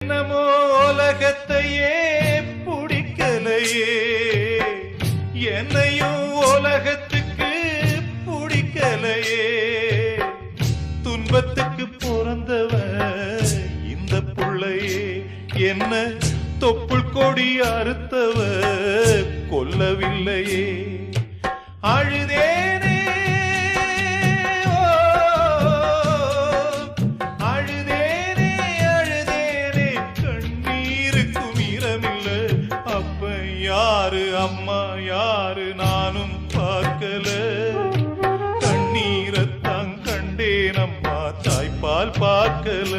என்னமோ உலகத்தையே பிடிக்கலையே, என்னையும் உலகத்துக்கு பிடிக்கலையே. துன்பத்துக்கு பிறந்தவ இந்த புள்ளையே, என்ன தொப்புள் கொடி அறுத்தவ கொல்லவில்லையே. அழுதேனே அழுதேனே அழுதேனே, கண்ணீருக்கும் ஈரமில்ல. அப்ப யாரு அம்மா யாரு நானும் பார்க்கல. கண்ணீரத்தான் கண்டேன் அம்மா, தாய்ப்பால் பார்க்கல.